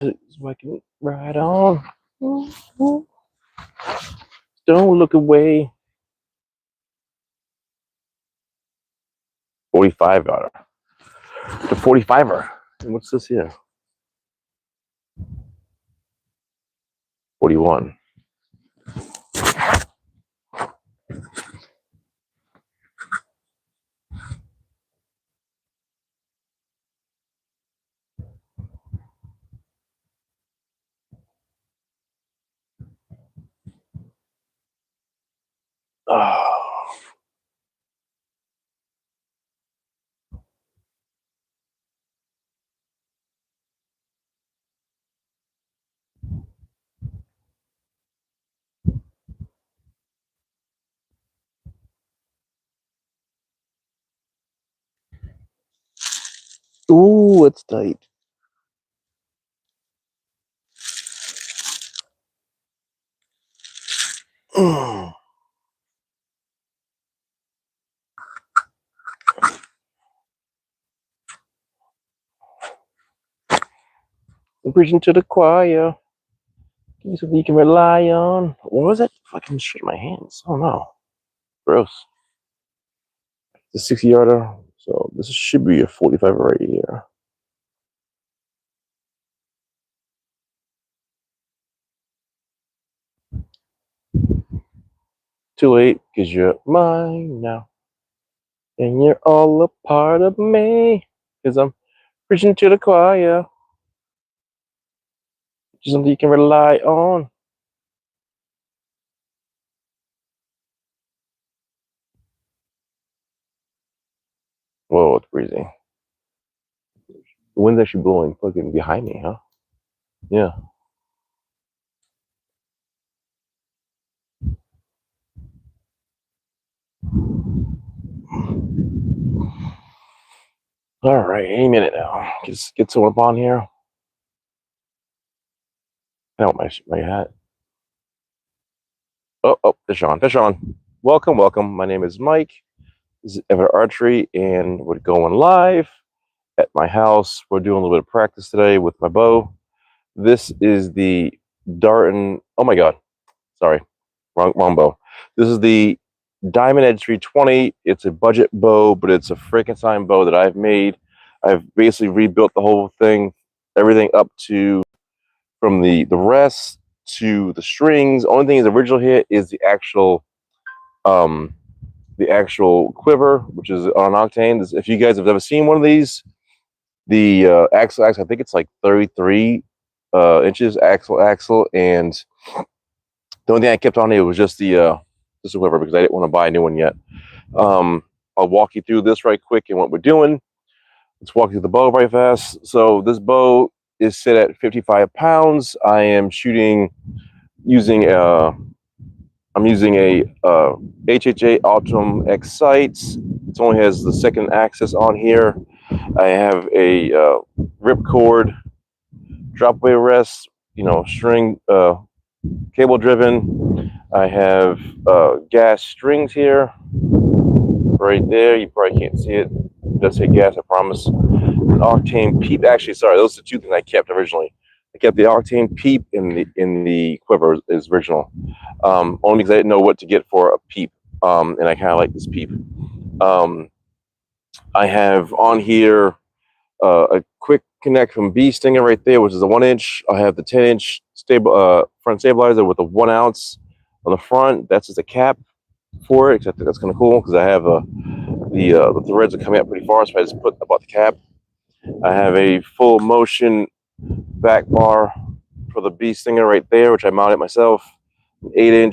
So I can ride on. Don't look away. 45 got the 45er. What's this here? 41. Oh. Ooh, it's tight. I'm preaching to the choir. Give me something you can rely on. What was that? Fucking shit in my hands. Oh no. Gross. The 60 yarder. So this should be a 45 right here. Too late, because you're mine now. And you're all a part of me. Because I'm preaching to the choir. Just something you can rely on. Whoa, it's freezing. The wind's actually blowing fucking behind me, huh? Yeah. All right, any minute now. Just get someone up on here. I want my hat. Oh, fish on, fish on. Welcome. My name is Mike. This is Everitt Archery, and we're going live at my house. We're doing a little bit of practice today with my bow. This is the Darton. Oh my God, sorry, wrong bow. This is the Diamond Edge 320. It's a budget bow, but it's a Frankenstein bow that I've made. I've basically rebuilt the whole thing, everything up to from the rest to the strings. Only thing is original here is the actual quiver, which is on octane. If you guys have ever seen one of these, the axle, I think it's like 33 inches axle, and the only thing I kept on here was just the quiver because I didn't want to buy a new one yet. I'll walk you through this right quick and what we're doing. Let's walk through the bow very fast. So this bow is set at 55 pounds. I am shooting using I'm using a HHA Ultram X sights. It only has the second axis on here. I have a ripcord drop-away rest, string cable driven. I have gas strings here, right there. You probably can't see it. It does say gas, I promise. An octane peep. Actually, sorry, those are the two things I kept originally. I kept the octane peep in the quiver is original. Only because I didn't know what to get for a peep, and I kind of like this peep. I have on here a quick connect from Bee Stinger right there, which is a 1-inch. I have the 10-inch front stabilizer with a 1 ounce on the front. That's just a cap for it. I think that's kind of cool because I have the threads are coming out pretty far, so I just put about the cap. I have a full motion back bar for the Bee Stinger right there, which I mounted myself. An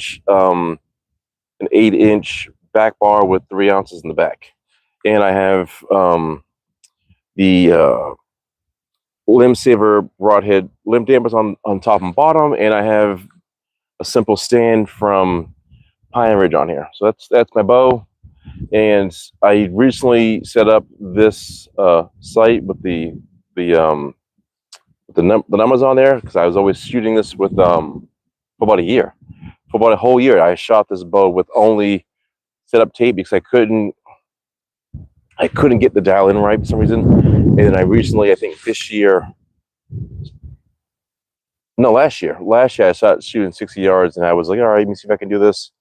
8-inch back bar with 3 ounces in the back, and I have the limb saver broadhead limb dampers on top and bottom, and I have a simple stand from Pine Ridge on here. So that's my bow, and I recently set up this sight with the numbers on there because I was always shooting this with for about a year. For about a whole year, I shot this bow with only setup tape because I couldn't get the dial in right for some reason. And then I recently, I think this year, No, last year. Last year I started shooting 60 yards, and I was like, all right, let me see if I can do this.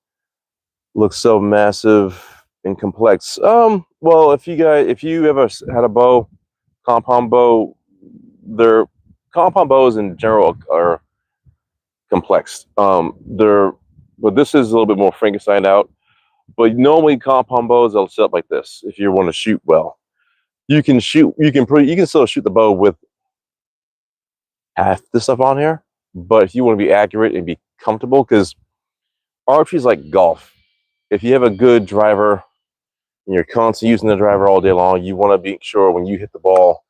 Looks so massive and complex. Well, if you ever had a bow, compound bow, their compound bows in general are complex. But this is a little bit more Frankenstein out. But normally compound bows they'll set up like this. If you want to shoot well, you can still shoot the bow with half the stuff on here. But if you want to be accurate and be comfortable, because archery is like golf. If you have a good driver and you're constantly using the driver all day long, you want to make sure when you hit the ball,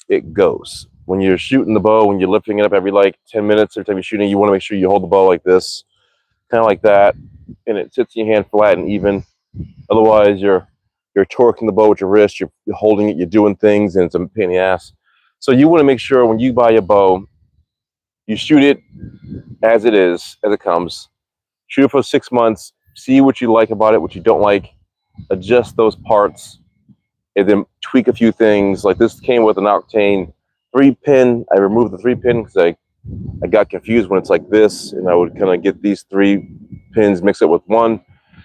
it goes. When you're shooting the bow, when you're lifting it up every like 10 minutes, every time you're shooting, you want to make sure you hold the bow like this, kind of like that, and it sits in your hand flat and even. Otherwise, you're torquing the bow with your wrist, you're holding it, you're doing things, and it's a pain in the ass. So you want to make sure when you buy your bow, you shoot it as it is, as it comes. Shoot it for 6 months, see what you like about it, what you don't like, adjust those parts, and then tweak a few things. Like this came with an Octane 3-pin. I removed the 3-pin because I got confused when it's like this, and I would kind of get these 3 pins, mix it with one.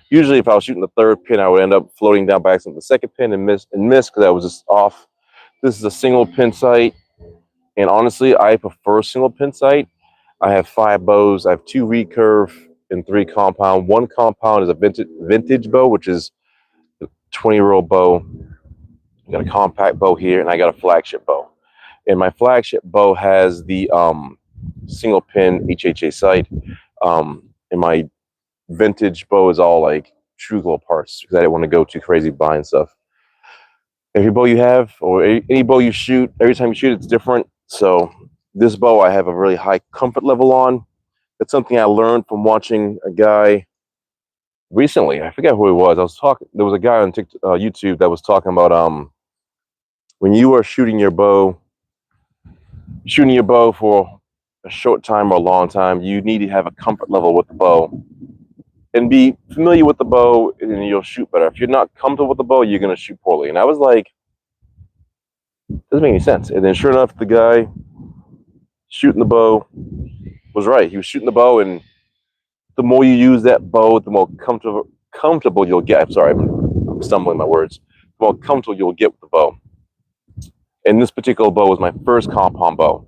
Usually, if I was shooting the 3rd pin, I would end up floating down by accident the 2nd pin and miss because I was just off. This is a single pin sight, and honestly, I prefer single pin sight. I have 5 bows. I have 2 recurve and 3 compound. 1 compound is a vintage bow, which is a 20-year-old bow. I got a compact bow here, and I got a flagship bow. And my flagship bow has the single pin HHA sight, and my vintage bow is all like true glow parts because I didn't want to go too crazy buying stuff. Every bow you have or any bow you shoot, every time you shoot, it's different. So this bow I have a really high comfort level on. That's something I learned from watching a guy recently. I forget who he was. There was a guy on YouTube that was talking about when you are shooting your bow for a short time or a long time, you need to have a comfort level with the bow and be familiar with the bow, and you'll shoot better. If you're not comfortable with the bow, you're going to shoot poorly. And I was like, doesn't make any sense. And then sure enough, the guy shooting the bow was right. He was shooting the bow, and the more you use that bow, the more comfortable you'll get. I'm sorry, I'm stumbling my words. The more comfortable you'll get with the bow. And this particular bow was my first compound bow.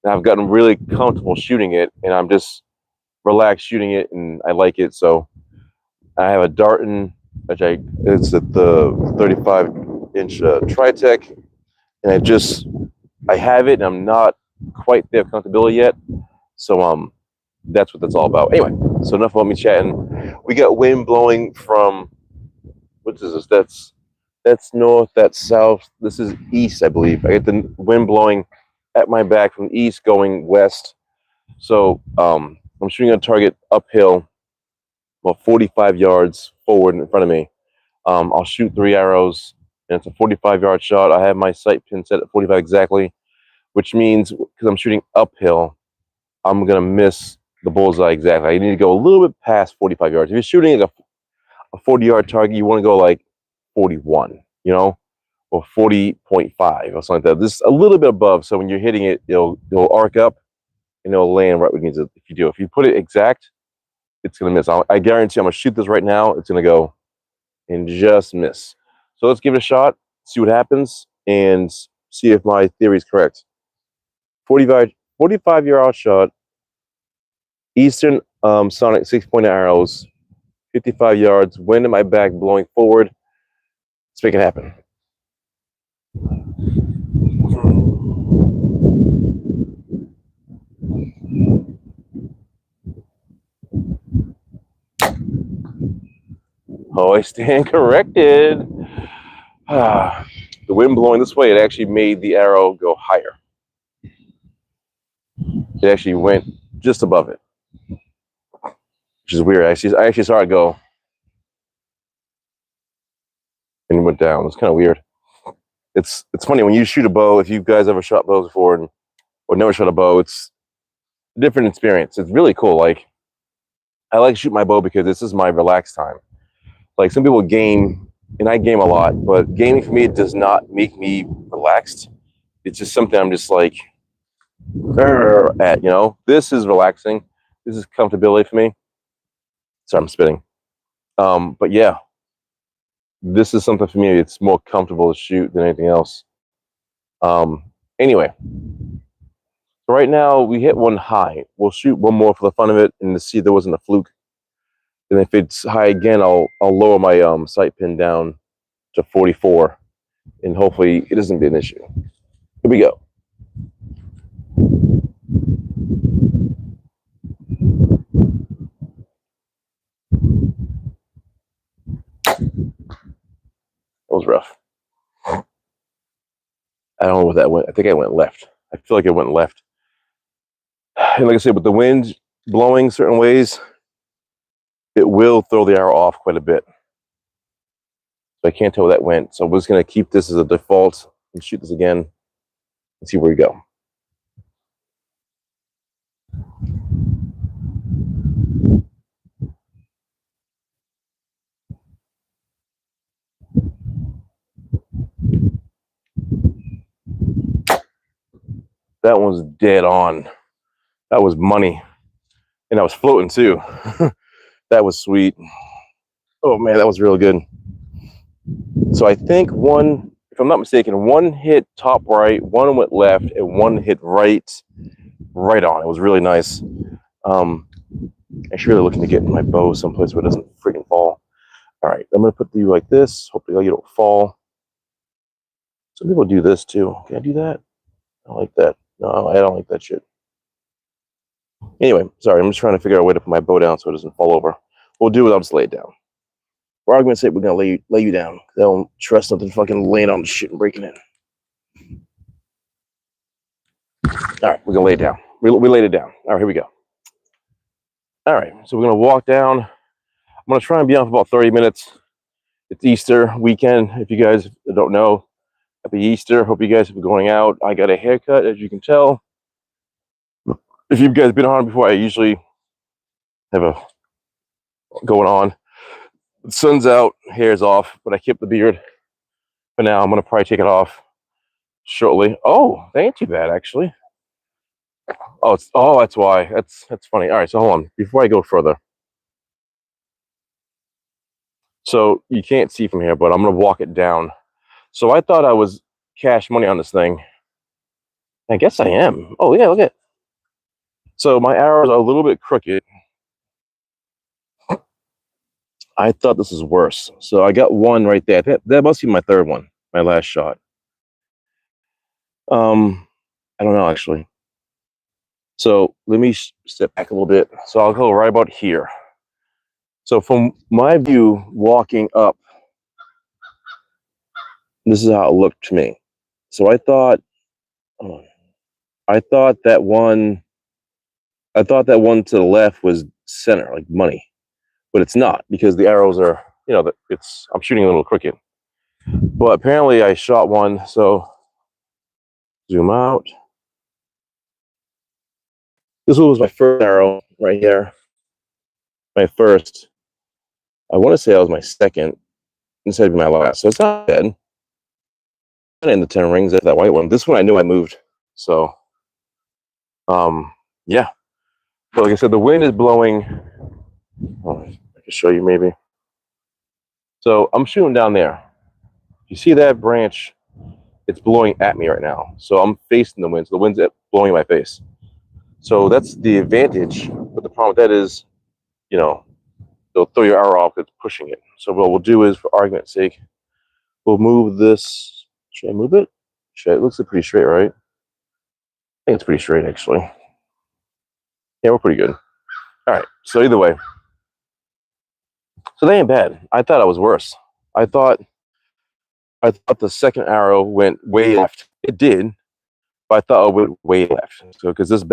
And I've gotten really comfortable shooting it, and I'm just relaxed shooting it, and I like it. So I have a Darton, it's at the 35-inch Tritech, and I have it, and I'm not quite there comfortability yet. So that's what that's all about. Anyway, so enough about me chatting. We got wind blowing from, what is this? That's north, that's south. This is east, I believe. I get the wind blowing at my back from east going west. So I'm shooting a target uphill, about 45 yards forward in front of me. I'll shoot 3 arrows, and it's a 45-yard shot. I have my sight pin set at 45 exactly, which means because I'm shooting uphill, I'm going to miss the bullseye exactly. I need to go a little bit past 45 yards. If you're shooting like a 40-yard target, you want to go like 41, or 40.5 or something like that. This is a little bit above, so when you're hitting it, it'll arc up and it'll land right where it needs to. If you put it exact, it's going to miss. I guarantee I'm going to shoot this right now. It's going to go and just miss. So let's give it a shot, see what happens, and see if my theory is correct. 45-yard shot, Eastern Sonic 6-point arrows, 55 yards, wind in my back, blowing forward. Let's make it happen. Oh, I stand corrected. The wind blowing this way, it actually made the arrow go higher. It actually went just above it, which is weird. I actually saw it go and it went down. It's kind of weird. It's funny when you shoot a bow. If you guys ever shot bows before or never shot a bow, it's a different experience. It's really cool. Like, I like to shoot my bow because this is my relaxed time. Like, some people game, and I game a lot, but gaming for me, it does not make me relaxed. It's just something I'm just like, at, you know, this is relaxing. This is comfortability for me. Sorry, I'm spitting. But yeah, this is something for me. It's more comfortable to shoot than anything else. Anyway, so right now we hit one high. We'll shoot one more for the fun of it and to see if there wasn't a fluke. And if it's high again, I'll lower my sight pin down to 44, and hopefully it doesn't be an issue. Here we go. That was rough. I don't know what that went. I think I went left. I feel like it went left. And like I said, with the wind blowing certain ways, it will throw the arrow off quite a bit. So I can't tell where that went. So we're just going to keep this as a default and shoot this again and see where we go. That one was dead on. That was money. And I was floating too. That was sweet. Oh man, that was real good. So I think one, if I'm not mistaken, one hit top right, one went left, and one hit right on. It was really nice. I'm really looking to get my bow someplace where it doesn't freaking fall. All right, I'm gonna put you like this. Hopefully you don't fall. Some people do this too. Can I do that? I don't like that. No, I don't like that shit. Anyway, sorry, I'm just trying to figure out a way to put my bow down so it doesn't fall over. We'll do it, I'll just lay it down. For argument's sake, we're gonna lay you down. I don't trust nothing fucking laying on the shit and breaking it. All right, we're gonna lay it down. We laid it down. All right, here we go. All right, so we're gonna walk down. I'm gonna try and be on for about 30 minutes. It's Easter weekend. If you guys don't know, happy Easter. Hope you guys have been going out. I got a haircut, as you can tell. If you guys have been on before, I usually have a going on. The sun's out, hair's off, but I kept the beard for now. I'm gonna probably take it off shortly. Oh, that ain't too bad actually. Oh, that's why. That's funny. All right, so hold on. Before I go further, so you can't see from here, but I'm gonna walk it down. So I thought I was cash money on this thing. I guess I am. Oh yeah, look at it. So my arrows are a little bit crooked. I thought this was worse. So I got one right there. That must be my third one, my last shot. I don't know actually. So let me step back a little bit. So I'll go right about here. So from my view, walking up, this is how it looked to me. So I thought that one to the left was center, like money, but it's not because the arrows are, you know, I'm shooting a little crooked. But apparently I shot one. So zoom out. This was my first arrow right here. My first. I want to say that was my second instead of my last. So it's not bad. In the 10 rings, that white one. This one I knew I moved. So, yeah. But like I said, the wind is blowing. Oh, I can show you maybe. So I'm shooting down there. You see that branch? It's blowing at me right now. So I'm facing the wind. So the wind's blowing in my face. So that's the advantage. But the problem with that is, you know, they'll throw your arrow off. It's pushing it. So what we'll do is, for argument's sake, we'll move this. Should I move it? It looks pretty straight, right? I think it's pretty straight, actually. Yeah, we're pretty good. All right. So either way, so they ain't bad. I thought I was worse. I thought the second arrow went way left. It did, but I thought it went way left. So because this